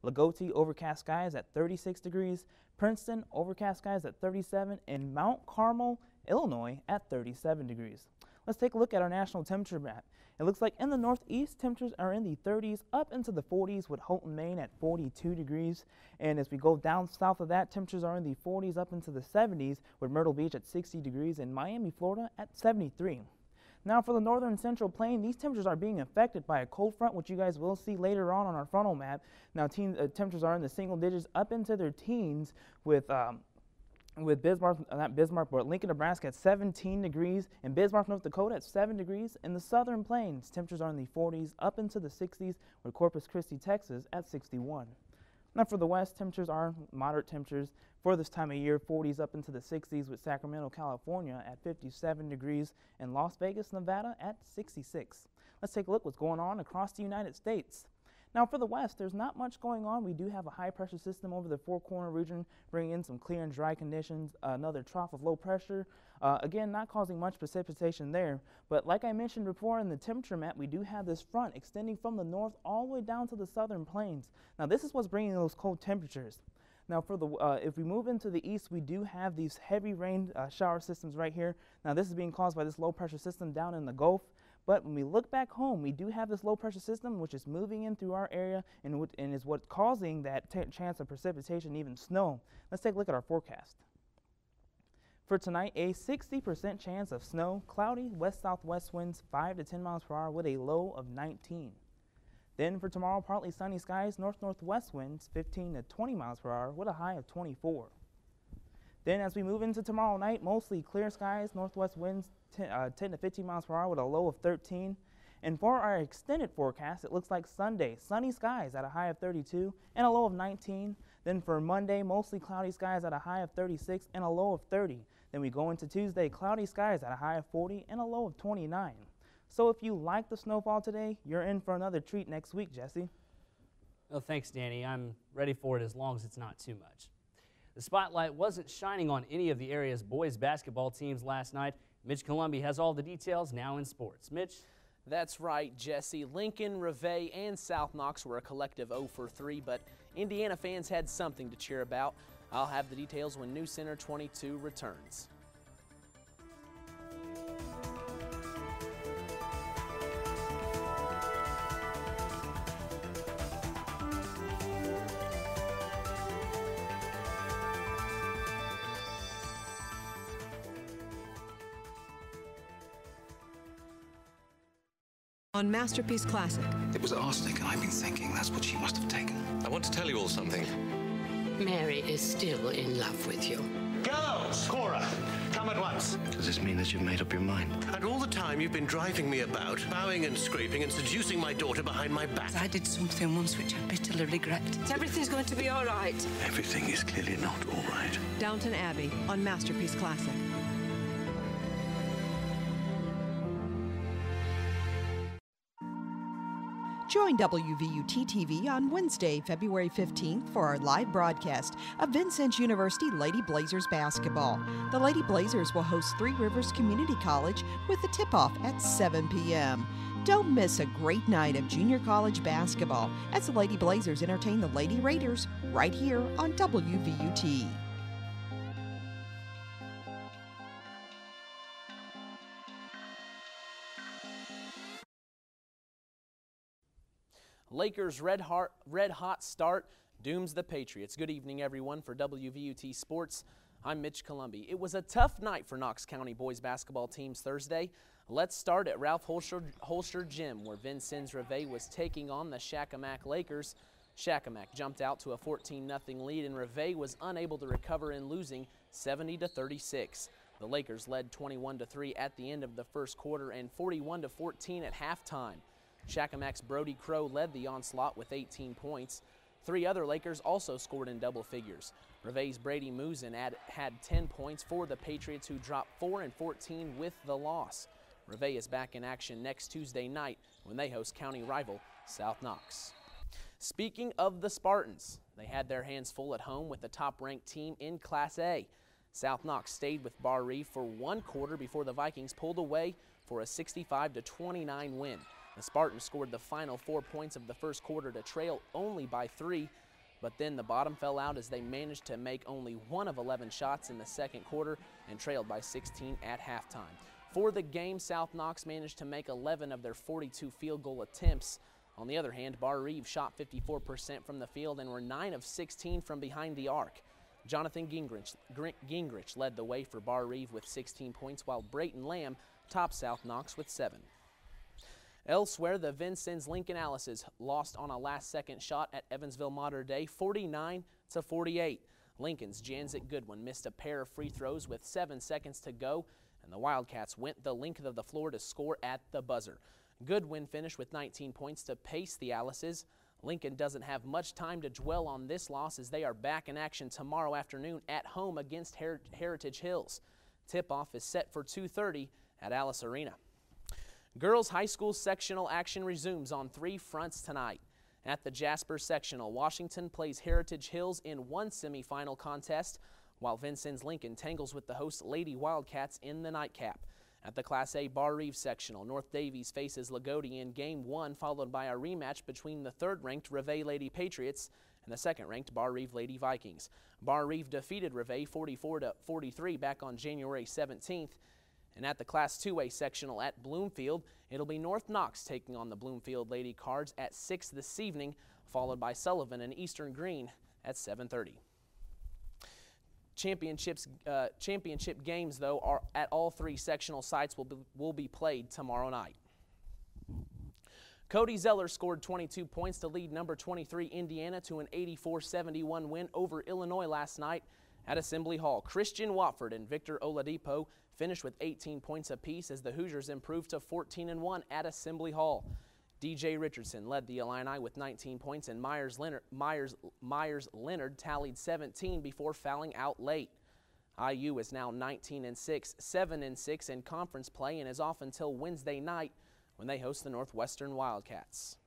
Lagoti, overcast skies at 36 degrees. Princeton, overcast skies at 37. And Mount Carmel, Illinois at 37 degrees. Let's take a look at our national temperature map. It looks like in the northeast, temperatures are in the 30s up into the 40s with Houghton, Maine at 42 degrees. And as we go down south of that, temperatures are in the 40s up into the 70s with Myrtle Beach at 60 degrees and Miami, Florida at 73. Now for the northern central plain, these temperatures are being affected by a cold front, which you guys will see later on our frontal map. Now temperatures are in the single digits up into their teens with Lincoln, Nebraska at 17 degrees and Bismarck, North Dakota at 7 degrees. In the southern plains, temperatures are in the 40s up into the 60s with Corpus Christi, Texas at 61. Now for the west, temperatures are moderate temperatures for this time of year, 40s up into the 60s with Sacramento, California at 57 degrees and Las Vegas, Nevada at 66. Let's take a look what's going on across the United States. Now for the west, there's not much going on. We do have a high pressure system over the Four Corner region, bringing in some clear and dry conditions, another trough of low pressure. Again, not causing much precipitation there. But like I mentioned before in the temperature map, we do have this front extending from the north all the way down to the southern plains. Now this is what's bringing those cold temperatures. Now for the if we move into the east, we do have these heavy rain shower systems right here. Now this is being caused by this low pressure system down in the Gulf. But when we look back home, we do have this low pressure system which is moving in through our area and is what's causing that chance of precipitation, even snow. Let's take a look at our forecast. For tonight, a 60% chance of snow, cloudy west-southwest winds 5 to 10 miles per hour with a low of 19. Then for tomorrow, partly sunny skies, north-northwest winds 15 to 20 miles per hour with a high of 24. Then as we move into tomorrow night, mostly clear skies, northwest winds 10 to 15 miles per hour with a low of 13. And for our extended forecast, it looks like Sunday, sunny skies at a high of 32 and a low of 19. Then for Monday, mostly cloudy skies at a high of 36 and a low of 30. Then we go into Tuesday, cloudy skies at a high of 40 and a low of 29. So if you like the snowfall today, you're in for another treat next week, Jesse. Well, thanks, Danny. I'm ready for it as long as it's not too much. The spotlight wasn't shining on any of the area's boys basketball teams last night. Mitch Columbi has all the details now in sports. Mitch? That's right, Jesse. Lincoln, Revay, and South Knox were a collective 0 for 3, but Indiana fans had something to cheer about. I'll have the details when News Center 22 returns. On Masterpiece Classic. It was arsenic, and I've been thinking that's what she must have taken. I want to tell you all something. Mary is still in love with you. Girls! Cora, come at once. Does this mean that you've made up your mind? And all the time you've been driving me about, bowing and scraping and seducing my daughter behind my back. I did something once which I bitterly regret. Everything's going to be all right. Everything is clearly not all right. Downton Abbey on Masterpiece Classic. Join WVUT TV on Wednesday, February 15th for our live broadcast of Vincennes University Lady Blazers basketball. The Lady Blazers will host Three Rivers Community College with the tip-off at 7 p.m. Don't miss a great night of junior college basketball as the Lady Blazers entertain the Lady Raiders right here on WVUT. Lakers' red hot start dooms the Patriots. Good evening, everyone. For WVUT Sports, I'm Mitch Columbi. It was a tough night for Knox County boys basketball teams Thursday. Let's start at Ralph Holster Gym, where Vincennes Revay was taking on the Shakamak Lakers. Shakamak jumped out to a 14-0 lead, and Revay was unable to recover in losing 70-36. The Lakers led 21-3 at the end of the first quarter and 41-14 at halftime. Shakamak's Brody Crow led the onslaught with 18 points. Three other Lakers also scored in double figures. Revay's Brady Musin had 10 points for the Patriots, who dropped 4 and 14 with the loss. Revay is back in action next Tuesday night when they host county rival South Knox. Speaking of the Spartans, they had their hands full at home with the top-ranked team in Class A. South Knox stayed with Bar Reeve for one quarter before the Vikings pulled away for a 65-29 win. The Spartans scored the final 4 points of the first quarter to trail only by 3. but then the bottom fell out as they managed to make only 1 of 11 shots in the second quarter and trailed by 16 at halftime. For the game, South Knox managed to make 11 of their 42 field goal attempts. On the other hand, Bar Reeve shot 54% from the field and were 9 of 16 from behind the arc. Jonathan Gingrich led the way for Bar Reeve with 16 points, while Brayton Lamb topped South Knox with 7. Elsewhere, the Vincennes Lincoln Alices lost on a last-second shot at Evansville Mater Dei, 49-48. Lincoln's Janzik Goodwin missed a pair of free throws with 7 seconds to go, and the Wildcats went the length of the floor to score at the buzzer. Goodwin finished with 19 points to pace the Alices. Lincoln doesn't have much time to dwell on this loss as they are back in action tomorrow afternoon at home against Heritage Hills. Tip-off is set for 2:30 at Alice Arena. Girls high school sectional action resumes on 3 fronts tonight. At the Jasper sectional, Washington plays Heritage Hills in one semifinal contest, while Vincennes Lincoln tangles with the host Lady Wildcats in the nightcap. At the Class A Bar Reeve sectional, North Davies faces Lagodi in Game 1, followed by a rematch between the third-ranked Reveille Lady Patriots and the second-ranked Bar Reeve Lady Vikings. Bar Reeve defeated Reveille 44-43 back on January 17th. And at the Class 2A sectional at Bloomfield, it'll be North Knox taking on the Bloomfield Lady Cards at 6 this evening, followed by Sullivan and Eastern Green at 7:30. Championship games, though, are at all 3 sectional sites will be played tomorrow night. Cody Zeller scored 22 points to lead number 23 Indiana to an 84-71 win over Illinois last night at Assembly Hall. Christian Watford and Victor Oladipo finished with 18 points apiece as the Hoosiers improved to 14-1 at Assembly Hall. DJ Richardson led the Illini with 19 points, and Myers Leonard tallied 17 before fouling out late. IU is now 19-6, 7-6 in conference play, and is off until Wednesday night when they host the Northwestern Wildcats.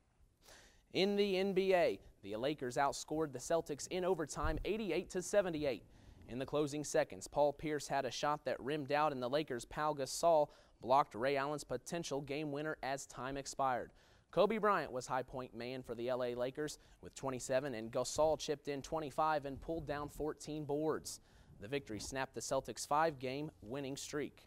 In the NBA, the Lakers outscored the Celtics in overtime 88-78. In the closing seconds, Paul Pierce had a shot that rimmed out, and the Lakers' Pau Gasol blocked Ray Allen's potential game winner as time expired. Kobe Bryant was high point man for the LA Lakers with 27, and Gasol chipped in 25 and pulled down 14 boards. The victory snapped the Celtics' 5-game winning streak.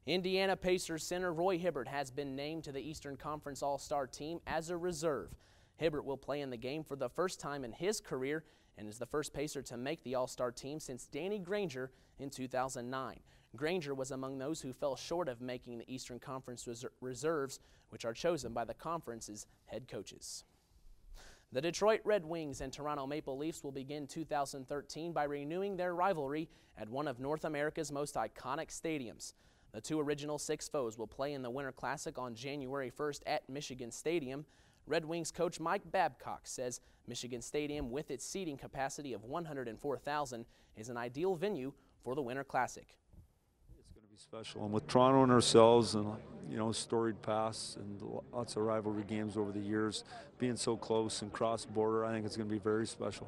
Indiana Pacers center Roy Hibbert has been named to the Eastern Conference All-Star team as a reserve. Hibbert will play in the game for the first time in his career and is the first Pacer to make the All-Star team since Danny Granger in 2009. Granger was among those who fell short of making the Eastern Conference reserves, which are chosen by the conference's head coaches. The Detroit Red Wings and Toronto Maple Leafs will begin 2013 by renewing their rivalry at one of North America's most iconic stadiums. The 2 original 6 foes will play in the Winter Classic on January 1st at Michigan Stadium. Red Wings coach Mike Babcock says Michigan Stadium, with its seating capacity of 104,000, is an ideal venue for the Winter Classic. It's going to be special, and with Toronto and ourselves, and storied past and lots of rivalry games over the years, being so close and cross-border, I think it's going to be very special.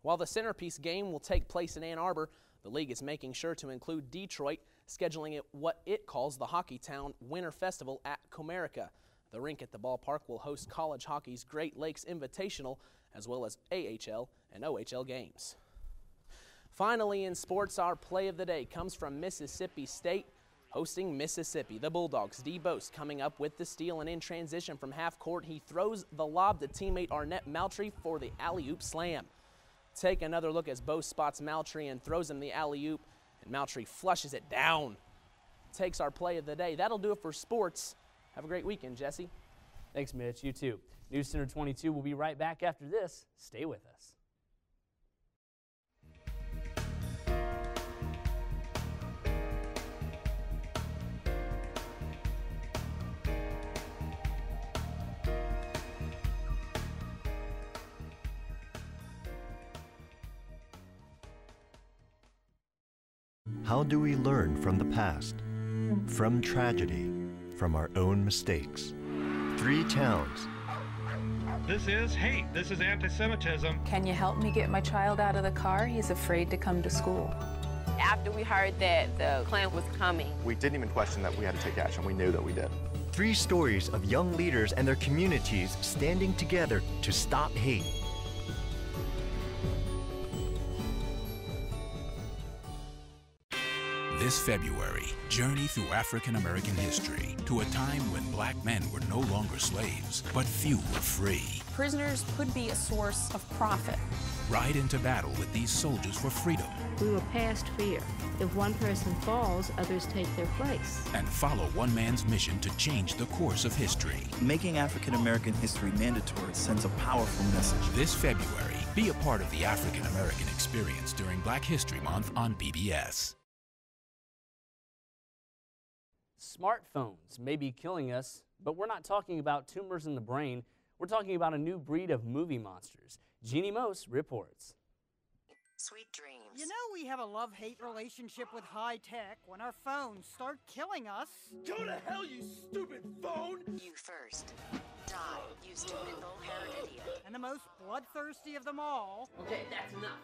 While the centerpiece game will take place in Ann Arbor, the league is making sure to include Detroit, scheduling it what it calls the Hockey Town Winter Festival at Comerica. The rink at the ballpark will host college hockey's Great Lakes Invitational, as well as AHL and OHL games. Finally, in sports, our play of the day comes from Mississippi State, hosting Mississippi. The Bulldogs' D. Boast coming up with the steal, and in transition from half court, he throws the lob to teammate Arnett Maltry for the alley-oop slam. Take another look as Boast spots Maltry and throws him the alley-oop, and Maltry flushes it down. Takes our play of the day. That'll do it for sports. Have a great weekend, Jesse. Thanks, Mitch. You too. News Center 22 will be right back after this. Stay with us. How do we learn from the past? From tragedy, from our own mistakes. 3 towns. This is hate. This is anti-Semitism. Can you help me get my child out of the car? He's afraid to come to school. After we heard that the Klan was coming, we didn't even question that we had to take action. We knew that we did. 3 stories of young leaders and their communities standing together to stop hate. This February, journey through African American history to a time when black men were no longer slaves, but few were free. Prisoners could be a source of profit. Ride into battle with these soldiers for freedom. We were past fear. If one person falls, others take their place. And follow one man's mission to change the course of history. Making African American history mandatory sends a powerful message. This February, be a part of the African American experience during Black History Month on PBS. Smartphones may be killing us, but we're not talking about tumors in the brain. We're talking about a new breed of movie monsters. Jeannie Mose reports. Sweet dreams. You know we have a love-hate relationship with high tech when our phones start killing us. Go to hell, you stupid phone! You first. Die, you stupid bull-haired idiot. And the most bloodthirsty of them all... Okay, that's enough.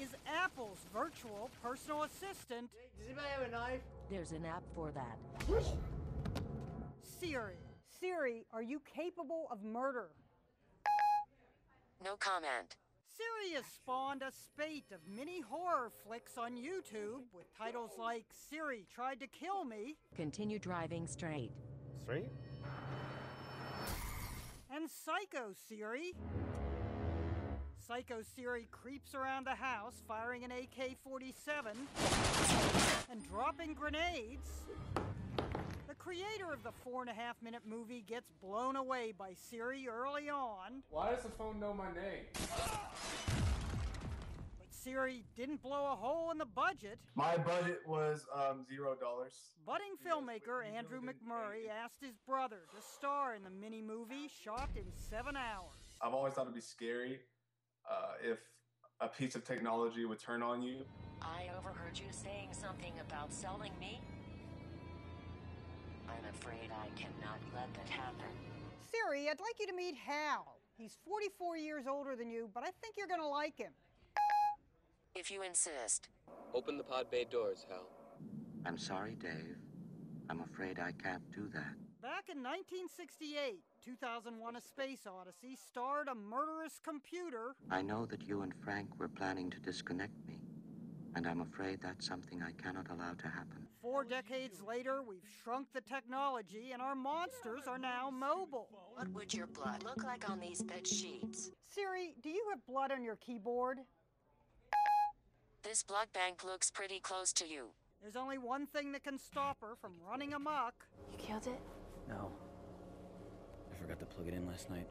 ...is Apple's virtual personal assistant... Does anybody have a knife? There's an app for that. Siri. Siri, are you capable of murder? No comment. Siri has spawned a spate of mini horror flicks on YouTube with titles like Siri Tried to Kill Me. Continue driving straight. Straight? And Psycho Siri. Psycho Siri creeps around the house firing an AK-47 and dropping grenades. The creator of the 4.5-minute movie gets blown away by Siri early on. Why does the phone know my name? But Siri didn't blow a hole in the budget. My budget was $0. Budding filmmaker Andrew McMurray asked his brother to star in the mini-movie shot in 7 hours. I've always thought it'd be scary if a piece of technology would turn on you. I overheard you saying something about selling me. I'm afraid I cannot let that happen. Siri, I'd like you to meet Hal. He's 44 years older than you, but I think you're going to like him. If you insist. Open the pod bay doors, Hal. I'm sorry, Dave. I'm afraid I can't do that. Back in 1968, 2001: A Space Odyssey starred a murderous computer. I know that you and Frank were planning to disconnect me, and I'm afraid that's something I cannot allow to happen. 4 decades later, we've shrunk the technology, and our monsters are now mobile. What would your blood look like on these bed sheets? Siri, do you have blood on your keyboard? This blood bank looks pretty close to you. There's only one thing that can stop her from running amok. You killed it? No. I forgot to plug it in last night.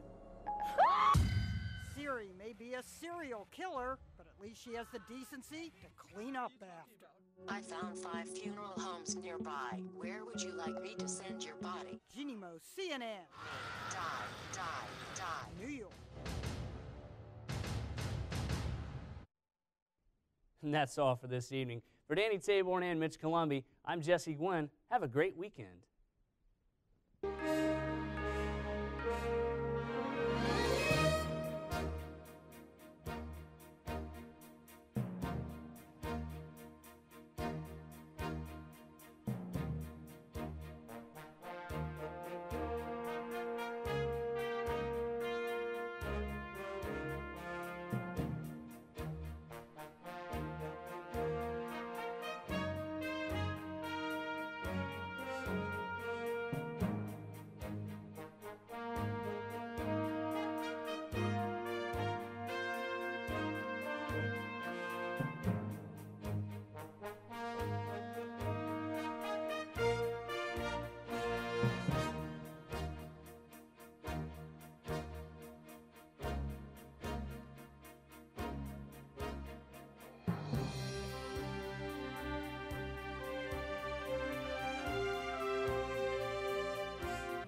Siri may be a serial killer, but at least she has the decency to clean up after. I found 5 funeral homes nearby. Where would you like me to send your body? Jeannie Mose, CNN. Die. New York. And that's all for this evening. For Danny Taborn and Mitch Columby, I'm Jesse Gwynn. Have a great weekend.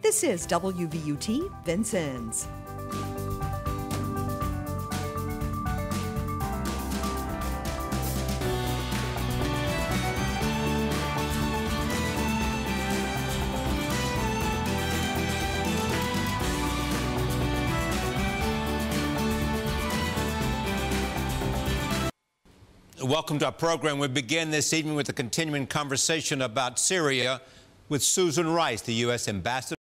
This is WVUT Vincennes. Welcome to our program. We begin this evening with a continuing conversation about Syria with Susan Rice, the U.S. Ambassador.